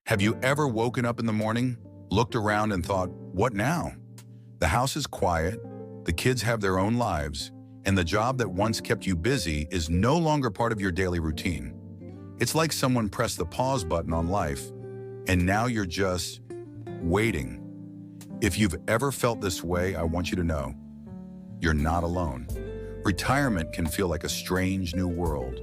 Have you ever woken up in the morning, looked around and thought, what now? The house is quiet, the kids have their own lives, and the job that once kept you busy is no longer part of your daily routine. It's like someone pressed the pause button on life, and now you're just waiting. If you've ever felt this way, I want you to know, you're not alone. Retirement can feel like a strange new world,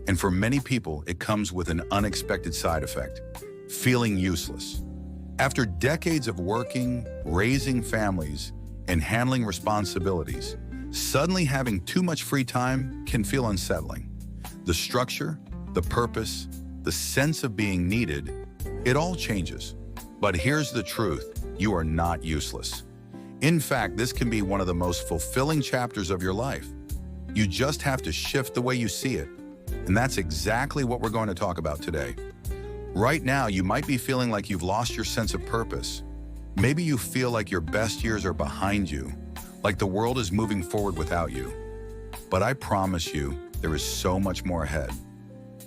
and for many people, it comes with an unexpected side effect: feeling useless. After decades of working, raising families, and handling responsibilities, suddenly having too much free time can feel unsettling. The structure, the purpose, the sense of being needed, it all changes. But here's the truth: you are not useless. In fact, this can be one of the most fulfilling chapters of your life. You just have to shift the way you see it. And that's exactly what we're going to talk about today. Right now, you might be feeling like you've lost your sense of purpose. Maybe you feel like your best years are behind you, like the world is moving forward without you. But I promise you, there is so much more ahead.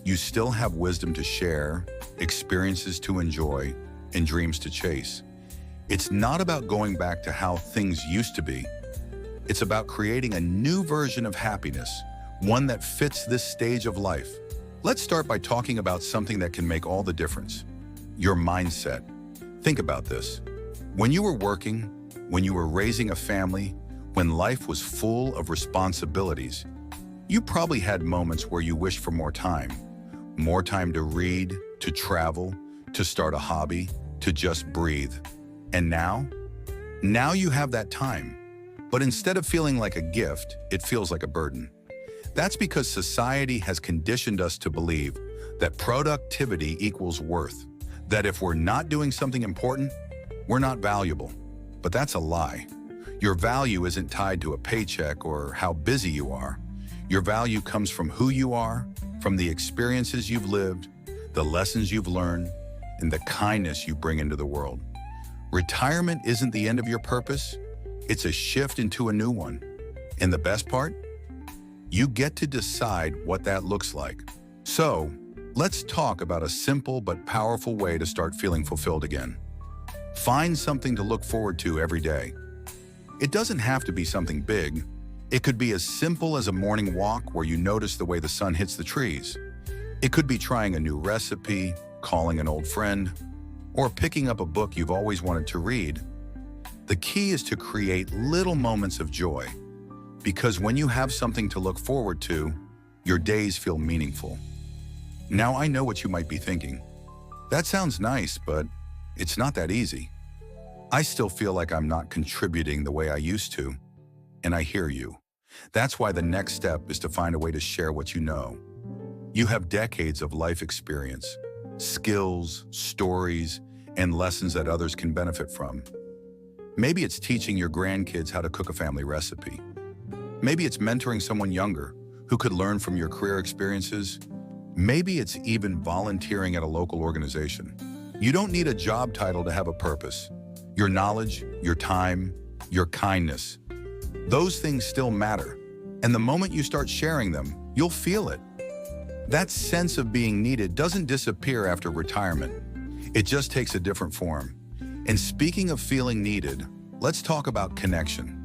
You still have wisdom to share, experiences to enjoy, and dreams to chase. It's not about going back to how things used to be. It's about creating a new version of happiness, one that fits this stage of life. Let's start by talking about something that can make all the difference: your mindset. Think about this. When you were working, when you were raising a family, when life was full of responsibilities, you probably had moments where you wished for more time to read, to travel, to start a hobby, to just breathe. And now you have that time. But instead of feeling like a gift, it feels like a burden. That's because society has conditioned us to believe that productivity equals worth, that if we're not doing something important, we're not valuable. But that's a lie. Your value isn't tied to a paycheck or how busy you are. Your value comes from who you are, from the experiences you've lived, the lessons you've learned, and the kindness you bring into the world. Retirement isn't the end of your purpose. It's a shift into a new one. And the best part? You get to decide what that looks like. So, let's talk about a simple but powerful way to start feeling fulfilled again. Find something to look forward to every day. It doesn't have to be something big. It could be as simple as a morning walk where you notice the way the sun hits the trees. It could be trying a new recipe, calling an old friend, or picking up a book you've always wanted to read. The key is to create little moments of joy, because when you have something to look forward to, your days feel meaningful. Now, I know what you might be thinking. That sounds nice, but it's not that easy. I still feel like I'm not contributing the way I used to, and I hear you. That's why the next step is to find a way to share what you know. You have decades of life experience, skills, stories, and lessons that others can benefit from. Maybe it's teaching your grandkids how to cook a family recipe. Maybe it's mentoring someone younger who could learn from your career experiences. Maybe it's even volunteering at a local organization. You don't need a job title to have a purpose. Your knowledge, your time, your kindness, those things still matter. And the moment you start sharing them, you'll feel it. That sense of being needed doesn't disappear after retirement. It just takes a different form. And speaking of feeling needed, let's talk about connection.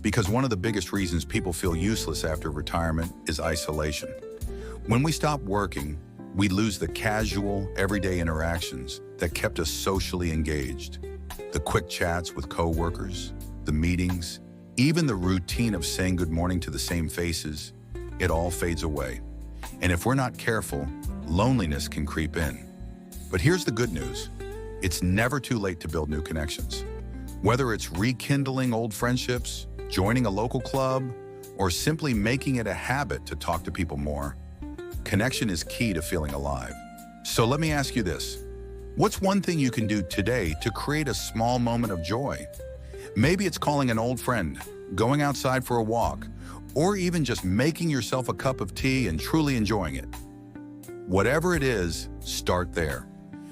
Because one of the biggest reasons people feel useless after retirement is isolation. When we stop working, we lose the casual, everyday interactions that kept us socially engaged. The quick chats with coworkers, the meetings, even the routine of saying good morning to the same faces, it all fades away. And if we're not careful, loneliness can creep in. But here's the good news. It's never too late to build new connections. Whether it's rekindling old friendships, joining a local club, or simply making it a habit to talk to people more, connection is key to feeling alive. So let me ask you this. What's one thing you can do today to create a small moment of joy? Maybe it's calling an old friend, going outside for a walk, or even just making yourself a cup of tea and truly enjoying it. Whatever it is, start there,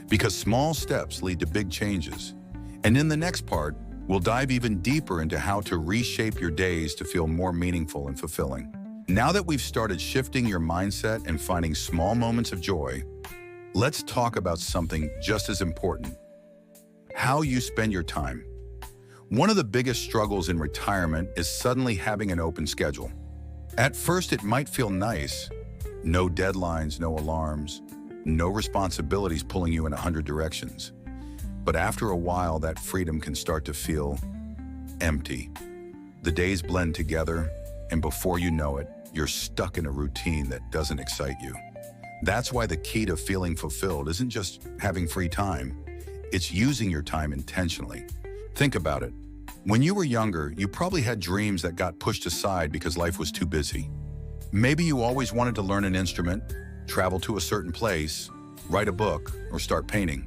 because small steps lead to big changes. And in the next part, we'll dive even deeper into how to reshape your days to feel more meaningful and fulfilling. Now that we've started shifting your mindset and finding small moments of joy, Let's talk about something just as important: how you spend your time. One of the biggest struggles in retirement is suddenly having an open schedule. At first, it might feel nice. No deadlines, no alarms, no responsibilities pulling you in 100 directions. But after a while, that freedom can start to feel empty. The days blend together, and before you know it, you're stuck in a routine that doesn't excite you. That's why the key to feeling fulfilled isn't just having free time. It's using your time intentionally. Think about it. When you were younger, you probably had dreams that got pushed aside because life was too busy. Maybe you always wanted to learn an instrument, travel to a certain place, write a book, or start painting.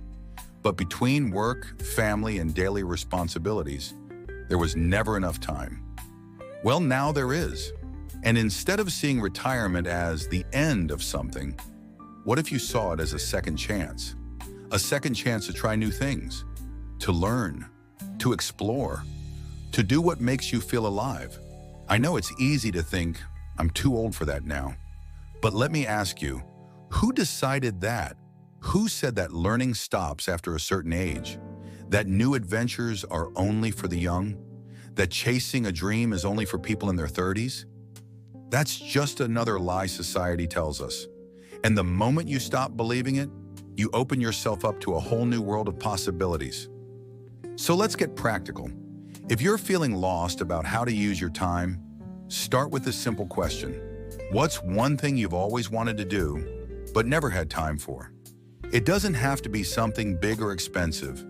But between work, family, and daily responsibilities, there was never enough time. Well, now there is. And instead of seeing retirement as the end of something, what if you saw it as a second chance? A second chance to try new things, to learn, to explore, to do what makes you feel alive. I know it's easy to think, I'm too old for that now. But let me ask you, who decided that? Who said that learning stops after a certain age? That new adventures are only for the young? That chasing a dream is only for people in their 30s? That's just another lie society tells us. And the moment you stop believing it, you open yourself up to a whole new world of possibilities. So let's get practical. If you're feeling lost about how to use your time, start with this simple question. What's one thing you've always wanted to do, but never had time for? It doesn't have to be something big or expensive.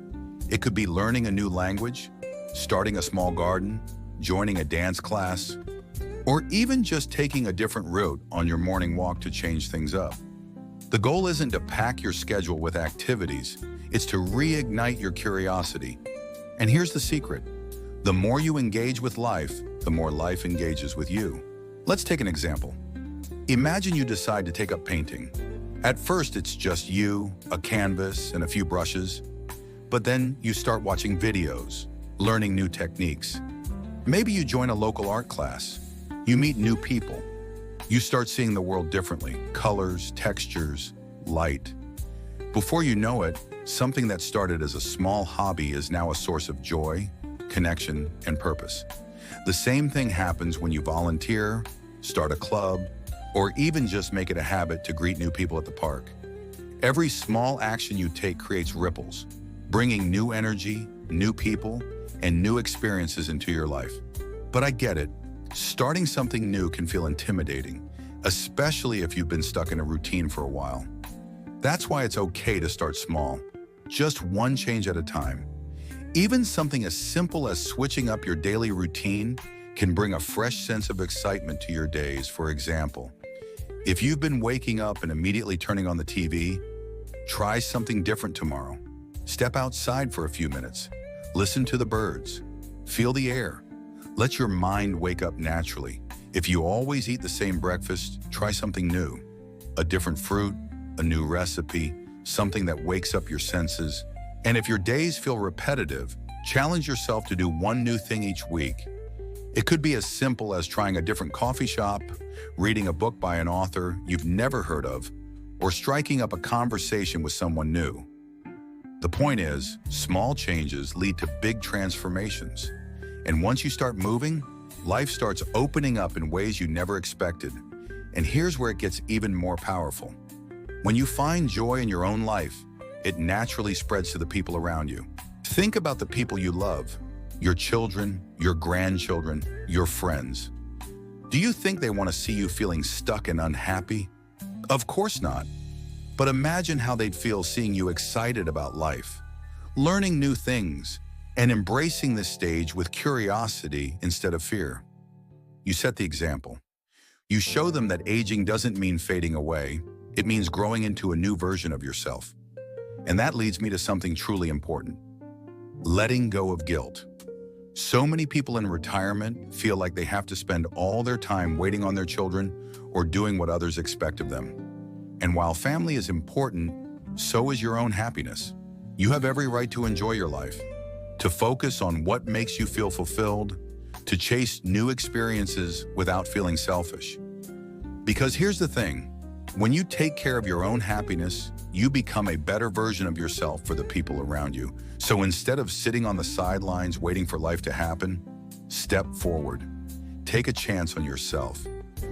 It could be learning a new language, starting a small garden, joining a dance class, or even just taking a different route on your morning walk to change things up. The goal isn't to pack your schedule with activities, it's to reignite your curiosity. And here's the secret. The more you engage with life, the more life engages with you. Let's take an example. Imagine you decide to take up painting. At first, it's just you, a canvas, and a few brushes. But then you start watching videos, learning new techniques. Maybe you join a local art class. You meet new people. You start seeing the world differently: colors, textures, light. Before you know it, something that started as a small hobby is now a source of joy, connection, and purpose. The same thing happens when you volunteer, start a club, or even just make it a habit to greet new people at the park. Every small action you take creates ripples, bringing new energy, new people, and new experiences into your life. But I get it. Starting something new can feel intimidating, especially if you've been stuck in a routine for a while. That's why it's okay to start small, just one change at a time. Even something as simple as switching up your daily routine can bring a fresh sense of excitement to your days. For example, if you've been waking up and immediately turning on the TV, try something different tomorrow. Step outside for a few minutes. Listen to the birds. Feel the air. Let your mind wake up naturally. If you always eat the same breakfast, try something new. A different fruit, a new recipe, something that wakes up your senses. And if your days feel repetitive, challenge yourself to do one new thing each week. It could be as simple as trying a different coffee shop, reading a book by an author you've never heard of, or striking up a conversation with someone new. The point is, small changes lead to big transformations. And once you start moving, life starts opening up in ways you never expected. And here's where it gets even more powerful. When you find joy in your own life, it naturally spreads to the people around you. Think about the people you love, your children, your grandchildren, your friends. Do you think they want to see you feeling stuck and unhappy? Of course not. But imagine how they'd feel seeing you excited about life, learning new things, and embracing this stage with curiosity instead of fear. You set the example. You show them that aging doesn't mean fading away. It means growing into a new version of yourself. And that leads me to something truly important: letting go of guilt. So many people in retirement feel like they have to spend all their time waiting on their children or doing what others expect of them. And while family is important, so is your own happiness. You have every right to enjoy your life, to focus on what makes you feel fulfilled, to chase new experiences without feeling selfish. Because here's the thing, When you take care of your own happiness, you become a better version of yourself for the people around you. So instead of sitting on the sidelines waiting for life to happen, step forward. Take a chance on yourself.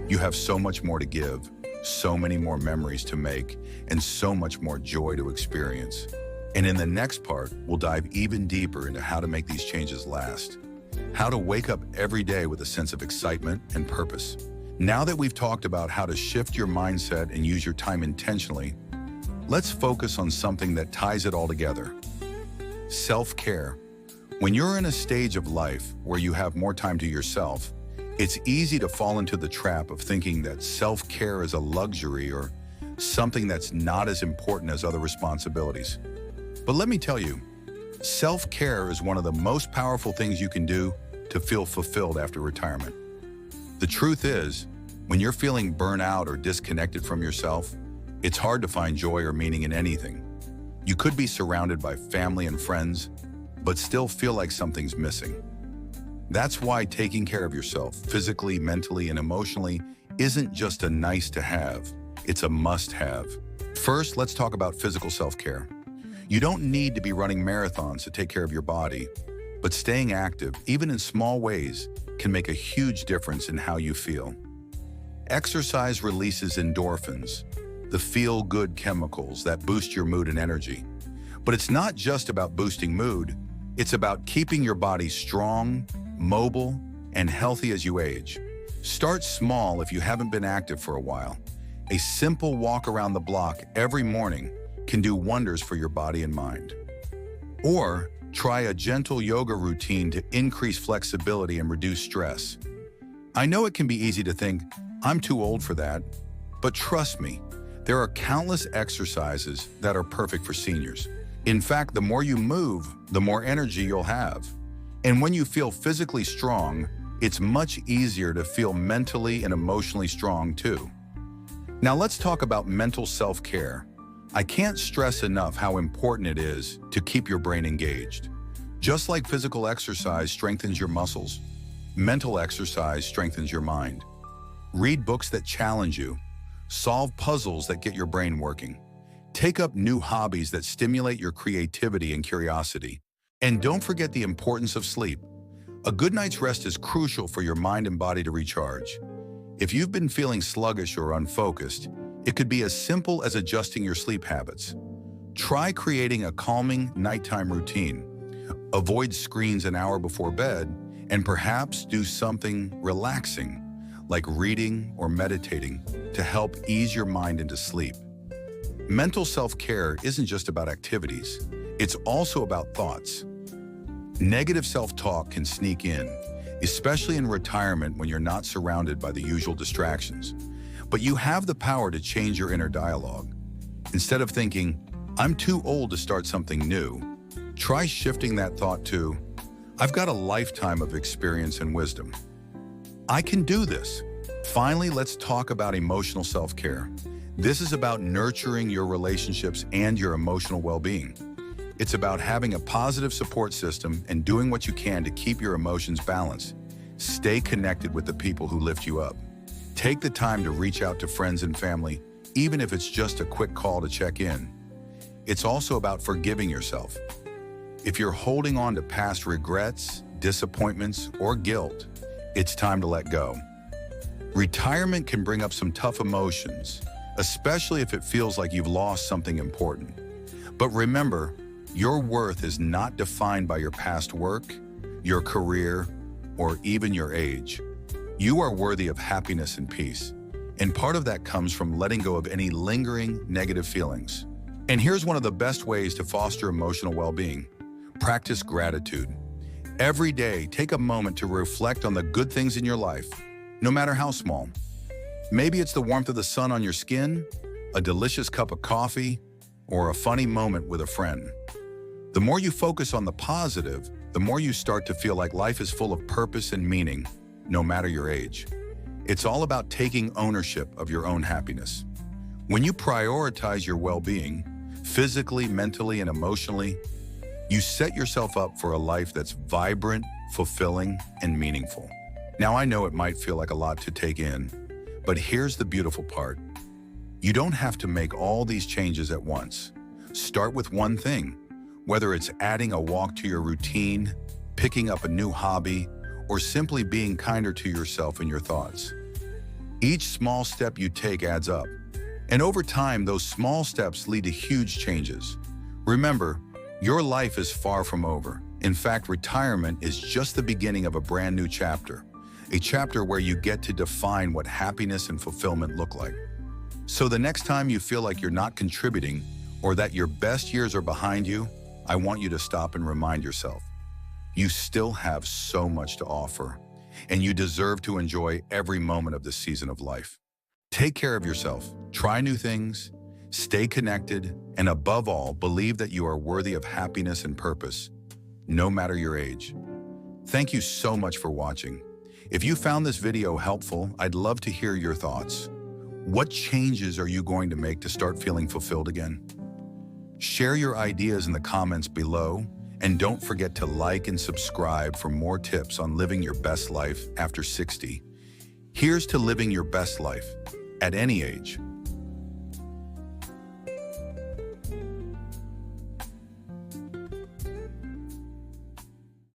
You have so much more to give, so many more memories to make, and so much more joy to experience. And in the next part, we'll dive even deeper into how to make these changes last. How to wake up every day with a sense of excitement and purpose. Now that we've talked about how to shift your mindset and use your time intentionally, let's focus on something that ties it all together. Self-care. When you're in a stage of life where you have more time to yourself, it's easy to fall into the trap of thinking that self-care is a luxury or something that's not as important as other responsibilities. But let me tell you, self-care is one of the most powerful things you can do to feel fulfilled after retirement. The truth is, when you're feeling burnout or disconnected from yourself, it's hard to find joy or meaning in anything. You could be surrounded by family and friends, but still feel like something's missing. That's why taking care of yourself, physically, mentally, and emotionally, isn't just a nice to have, it's a must-have. First, let's talk about physical self-care. You don't need to be running marathons to take care of your body, but staying active, even in small ways, can make a huge difference in how you feel. Exercise releases endorphins, the feel-good chemicals that boost your mood and energy. But it's not just about boosting mood, it's about keeping your body strong, mobile, and healthy as you age. Start small if you haven't been active for a while. A simple walk around the block every morning can do wonders for your body and mind. Or try a gentle yoga routine to increase flexibility and reduce stress. I know it can be easy to think, I'm too old for that, but trust me, there are countless exercises that are perfect for seniors. In fact, the more you move, the more energy you'll have. And when you feel physically strong, it's much easier to feel mentally and emotionally strong too. Now let's talk about mental self-care. I can't stress enough how important it is to keep your brain engaged. Just like physical exercise strengthens your muscles, mental exercise strengthens your mind. Read books that challenge you, solve puzzles that get your brain working, take up new hobbies that stimulate your creativity and curiosity. And don't forget the importance of sleep. A good night's rest is crucial for your mind and body to recharge. If you've been feeling sluggish or unfocused, it could be as simple as adjusting your sleep habits. Try creating a calming nighttime routine. Avoid screens an hour before bed, and perhaps do something relaxing, like reading or meditating, to help ease your mind into sleep. Mental self-care isn't just about activities, it's also about thoughts. Negative self-talk can sneak in, especially in retirement when you're not surrounded by the usual distractions. But you have the power to change your inner dialogue. Instead of thinking, I'm too old to start something new, try shifting that thought to, I've got a lifetime of experience and wisdom. I can do this. Finally, let's talk about emotional self-care. This is about nurturing your relationships and your emotional well-being. It's about having a positive support system and doing what you can to keep your emotions balanced. Stay connected with the people who lift you up. Take the time to reach out to friends and family, even if it's just a quick call to check in. It's also about forgiving yourself. If you're holding on to past regrets, disappointments, or guilt, it's time to let go. Retirement can bring up some tough emotions, especially if it feels like you've lost something important. But remember, your worth is not defined by your past work, your career, or even your age. You are worthy of happiness and peace, and part of that comes from letting go of any lingering negative feelings. And here's one of the best ways to foster emotional well-being. Practice gratitude. Every day, take a moment to reflect on the good things in your life, no matter how small. Maybe it's the warmth of the sun on your skin, a delicious cup of coffee, or a funny moment with a friend. The more you focus on the positive, the more you start to feel like life is full of purpose and meaning, no matter your age. It's all about taking ownership of your own happiness. When you prioritize your well-being, physically, mentally, and emotionally, you set yourself up for a life that's vibrant, fulfilling, and meaningful. Now, I know it might feel like a lot to take in, but here's the beautiful part. You don't have to make all these changes at once. Start with one thing, whether it's adding a walk to your routine, picking up a new hobby, or simply being kinder to yourself and your thoughts. Each small step you take adds up, and over time, those small steps lead to huge changes. Remember, your life is far from over. In fact, retirement is just the beginning of a brand new chapter, a chapter where you get to define what happiness and fulfillment look like. So the next time you feel like you're not contributing or that your best years are behind you, I want you to stop and remind yourself, you still have so much to offer, and you deserve to enjoy every moment of this season of life. Take care of yourself, try new things, stay connected, and above all, believe that you are worthy of happiness and purpose, no matter your age. Thank you so much for watching. If you found this video helpful, I'd love to hear your thoughts. What changes are you going to make to start feeling fulfilled again? Share your ideas in the comments below, and don't forget to like and subscribe for more tips on living your best life after 60. Here's to living your best life at any age.